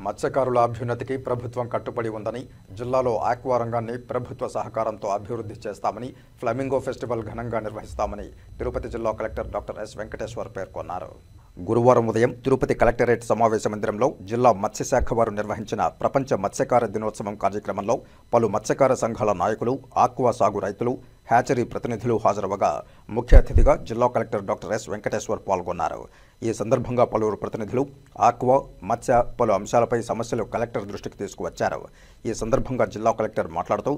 మత్స్యకారుల అభ్యున్నతికి ప్రభుత్వం కట్టుబడి ఉందని, జిల్లాలో ఆక్వా రంగాన్ని ప్రభుత్వ సహకారంతో అభివృద్ధి చేస్తామని, ఫ్లమింగో ఫెస్టివల్ ఘనంగా నిర్వహిస్తామని తిరుపతి జిల్లా కలెక్టర్ డాక్టర్ ఎస్ వెంకటేశ్వర్ పేర్కొన్నారు. గురువారం ఉదయం తిరుపతి కలెక్టరేట్ సమావేశ మందిరంలో జిల్లా మత్స్యశాఖ వారు నిర్వహించిన ప్రపంచ మత్స్యకార దినోత్సవం కార్యక్రమంలో పలు మత్స్యకార సంఘాల నాయకులు, ఆక్వా సాగు రైతులు, హ్యాచరీ ప్రతినిధులు హాజరవగా ముఖ్య అతిథిగా జిల్లా కలెక్టర్ డాక్టర్ ఎస్ వెంకటేశ్వర్ పాల్గొన్నారు. ఈ సందర్భంగా పలువురు ప్రతినిధులు ఆక్వా, మత్స్య పలు అంశాలపై సమస్యలు కలెక్టర్ దృష్టికి తీసుకువచ్చారు. ఈ సందర్భంగా జిల్లా కలెక్టర్ మాట్లాడుతూ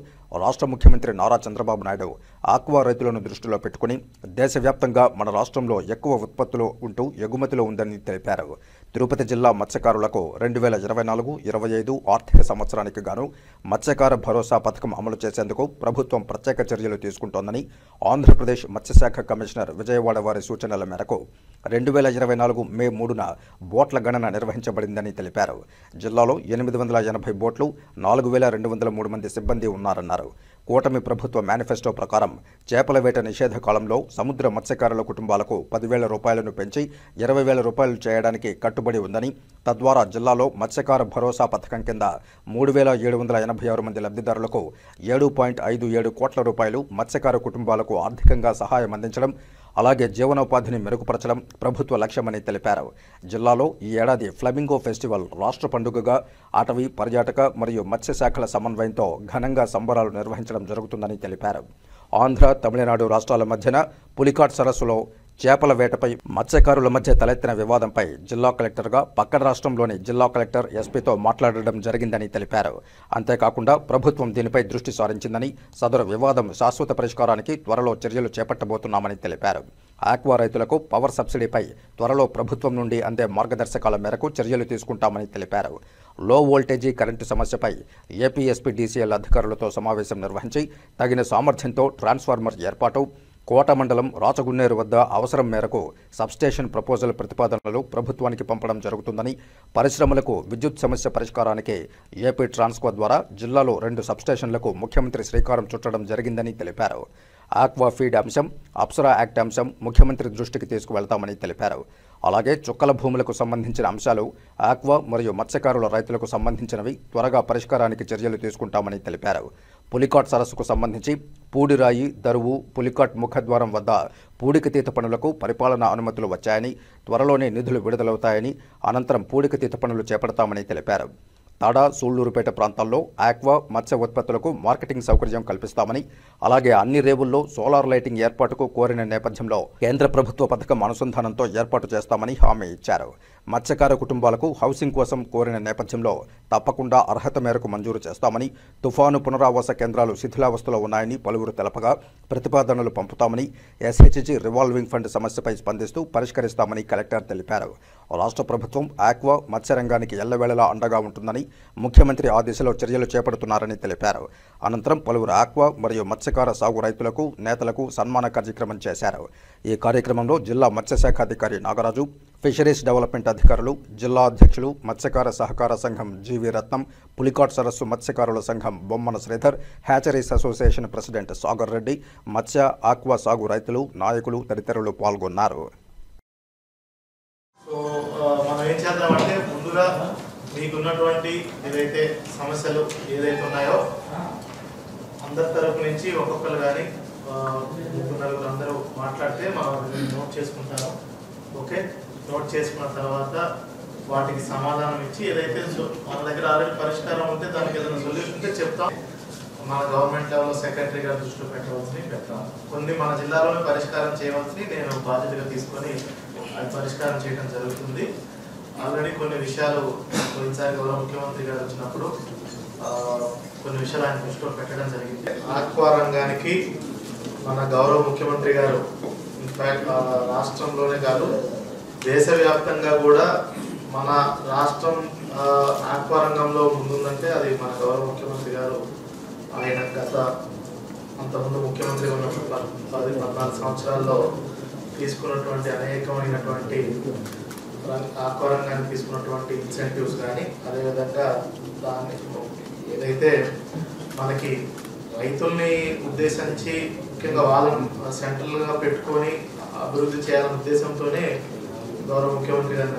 రాష్ట్ర ముఖ్యమంత్రి నారా చంద్రబాబు నాయుడు ఆక్వా రైతులను దృష్టిలో పెట్టుకుని దేశవ్యాప్తంగా మన రాష్ట్రంలో ఎక్కువ ఉత్పత్తులు ఉంటూ ఎగుమతిలో ఉందని తెలిపారు. తిరుపతి జిల్లా మత్స్యకారులకు 2024-25 ఆర్థిక సంవత్సరానికి గాను మత్స్యకార భరోసా పథకం అమలు చేసేందుకు ప్రభుత్వం ప్రత్యేక చర్యలు తీసుకుంటోందని, ఆంధ్రప్రదేశ్ మత్స్యశాఖ కమిషనర్ విజయవాడ వారి సూచనల మేరకు 2024 మే 3న బోట్ల గణన నిర్వహించబడిందని తెలిపారు. జిల్లాలో 880 బోట్లు, 4203 మంది సిబ్బంది ఉన్నారన్నారు. కూటమి ప్రభుత్వ మేనిఫెస్టో ప్రకారం చేపల వేట నిషేధ కాలంలో సముద్ర మత్స్యకారుల కుటుంబాలకు 10,000 రూపాయలను పెంచి 20,000 రూపాయలు చేయడానికి కట్టుబడి ఉందని, తద్వారా జిల్లాలో మత్స్యకార భరోసా పథకం కింద 3,786 మంది లబ్ధిదారులకు 7.57 కోట్ల రూపాయలు మత్స్యకార కుటుంబాలకు ఆర్థికంగా సహాయం అందించడం, అలాగే జీవనోపాధిని మెరుగుపరచడం ప్రభుత్వ లక్ష్యమని తెలిపారు. జిల్లాలో ఈ ఏడాది ఫ్లమింగో ఫెస్టివల్ రాష్ట్ర పండుగగా అటవీ, పర్యాటక మరియు మత్స్యశాఖల సమన్వయంతో ఘనంగా సంబరాలు నిర్వహించడం జరుగుతుందని తెలిపారు. ఆంధ్ర, తమిళనాడు రాష్ట్రాల మధ్యన పులికాట్ సరస్సులో చేపల వేటపై మత్స్యకారుల మధ్య తలెత్తిన వివాదంపై జిల్లా కలెక్టర్గా పక్క రాష్ట్రంలోని జిల్లా కలెక్టర్ ఎస్పీతో మాట్లాడడం జరిగిందని తెలిపారు. అంతేకాకుండా ప్రభుత్వం దీనిపై దృష్టి సారించిందని, సదరు వివాదం శాశ్వత పరిష్కారానికి త్వరలో చర్యలు చేపట్టబోతున్నామని తెలిపారు. ఆక్వా రైతులకు పవర్ సబ్సిడీపై త్వరలో ప్రభుత్వం నుండి అందే మార్గదర్శకాల మేరకు చర్యలు తీసుకుంటామని తెలిపారు. లో వోల్టేజీ కరెంటు సమస్యపై ఏపీఎస్పీడీసీఎల్ అధికారులతో సమావేశం నిర్వహించి తగిన సామర్థ్యంతో ట్రాన్స్ఫార్మర్ ఏర్పాటు, కోట మండలం రాచగున్నేరు వద్ద అవసరం మేరకు సబ్స్టేషన్ ప్రపోజల్ ప్రతిపాదనలు ప్రభుత్వానికి పంపడం జరుగుతుందని, పరిశ్రమలకు విద్యుత్ సమస్య పరిష్కారానికి ఏపీ ట్రాన్స్కో ద్వారా జిల్లాలో 2 సబ్స్టేషన్లకు ముఖ్యమంత్రి శ్రీకారం చుట్టడం జరిగిందని తెలిపారు. ఆక్వా ఫీడ్ అంశం, అప్సరా యాక్ట్ అంశం ముఖ్యమంత్రి దృష్టికి తీసుకువెళ్తామని తెలిపారు. అలాగే చుక్కల భూములకు సంబంధించిన అంశాలు, ఆక్వా మరియు మత్స్యకారుల రైతులకు సంబంధించినవి త్వరగా పరిష్కారానికి చర్యలు తీసుకుంటామని తెలిపారు. పులికాట్ సరస్సుకు సంబంధించి పూడిరాయి, దరువు, పులికాట్ ముఖద్వారం వద్ద పూడికతీత పనులకు పరిపాలనా అనుమతులు వచ్చాయని, త్వరలోనే నిధులు విడుదలవుతాయని, అనంతరం పూడికతీత పనులు చేపడతామని తెలిపారు. తాడా, సూళ్లూరుపేట ప్రాంతాల్లో ఆక్వా, మత్స్య ఉత్పత్తులకు మార్కెటింగ్ సౌకర్యం కల్పిస్తామని, అలాగే అన్ని రేవుల్లో సోలార్ లైటింగ్ ఏర్పాటుకు కోరిన నేపథ్యంలో కేంద్ర ప్రభుత్వ పథకం అనుసంధానంతో ఏర్పాటు చేస్తామని హామీ ఇచ్చారు. మత్స్యకార కుటుంబాలకు హౌసింగ్ కోసం కోరిన నేపథ్యంలో తప్పకుండా అర్హత మేరకు మంజూరు చేస్తామని, తుఫాను పునరావాస కేంద్రాలు శిథిలావస్థలో ఉన్నాయని పలువురు తెలపగా ప్రతిపాదనలు పంపుతామని, ఎస్హెచ్జి రివాల్వింగ్ ఫండ్ సమస్యపై స్పందిస్తూ పరిష్కరిస్తామని కలెక్టర్ తెలిపారు. రాష్ట్ర ప్రభుత్వం ఆక్వా, మత్స్యరంగానికి ఎల్లవేళలా అండగా ఉంటుందని, ముఖ్యమంత్రి ఆ దిశలో చర్యలు చేపడుతున్నారని తెలిపారు. అనంతరం పలువురు ఆక్వా మరియు మత్స్యకార సాగు రైతులకు, నేతలకు సన్మాన కార్యక్రమం చేశారు. ఈ కార్యక్రమంలో జిల్లా మత్స్యశాఖ అధికారి నాగరాజు, ఫిషరీస్ డెవలప్మెంట్ అధికారులు, జిల్లా అధ్యక్షులు, మత్స్యకార సహకార సంఘం జీవి రత్నం, పులికాట్ సరస్సు మత్స్యకారుల సంఘం Bommana Sridhar, hatcheries association president Sagar Reddy, మత్స్య, ఆక్వా సాగు రైతులు, నాయకులు తదితరులు పాల్గొన్నారు. మనం ఏం చేద్దామంటే ముందుగా మీకున్నటువంటి ఏదైతే సమస్యలు ఏదైతే ఉన్నాయో అందరి తరపు నుంచి ఒక్కొక్కరు కానీ నలుగురు అందరూ మాట్లాడితే మనం నోట్ చేసుకుంటాము. ఓకే, నోట్ చేసుకున్న తర్వాత వాటికి సమాధానం ఇచ్చి ఏదైతే మన దగ్గర ఆల్రెడీ పరిష్కారం ఉంటే దానికి ఏదైనా సొల్యూషన్ ఉంటే చెప్తాం. మన గవర్నమెంట్ లెవెల్లో సెక్రటరీ గారు దృష్టిలో పెట్టవలసినవి పెడతాం. కొన్ని మన జిల్లాలోనే పరిష్కారం చేయవలసి నేను బాధ్యతగా తీసుకొని అది పరిష్కారం చేయడం జరుగుతుంది. ఆల్రెడీ కొన్ని విషయాలు పోయినసారి గౌరవ ముఖ్యమంత్రి గారు వచ్చినప్పుడు కొన్ని విషయాలు ఆయన దృష్టిలో పెట్టడం జరిగింది. ఆక్వా రంగానికి మన గౌరవ ముఖ్యమంత్రి గారు ఇన్ఫాక్ట్ రాష్ట్రంలోనే కాదు దేశవ్యాప్తంగా కూడా మన రాష్ట్రం ఆక్వా రంగంలో ముందుందంటే అది మన గౌరవ ముఖ్యమంత్రి గారు. ఆయన గత అంతకుముందు ముఖ్యమంత్రి ఉన్నప్పుడు 14 సంవత్సరాల్లో తీసుకున్నటువంటి అనేకమైనటువంటి ఆక్వా రంగాన్ని తీసుకున్నటువంటి ఇన్సెంటివ్స్ కానీ, అదేవిధంగా దాన్ని ఏదైతే మనకి రైతుల్ని ఉద్దేశించి ముఖ్యంగా వాళ్ళని సెంట్రల్గా పెట్టుకొని అభివృద్ధి చేయాలనే ఉద్దేశంతోనే గౌరవ ముఖ్యమంత్రి గారు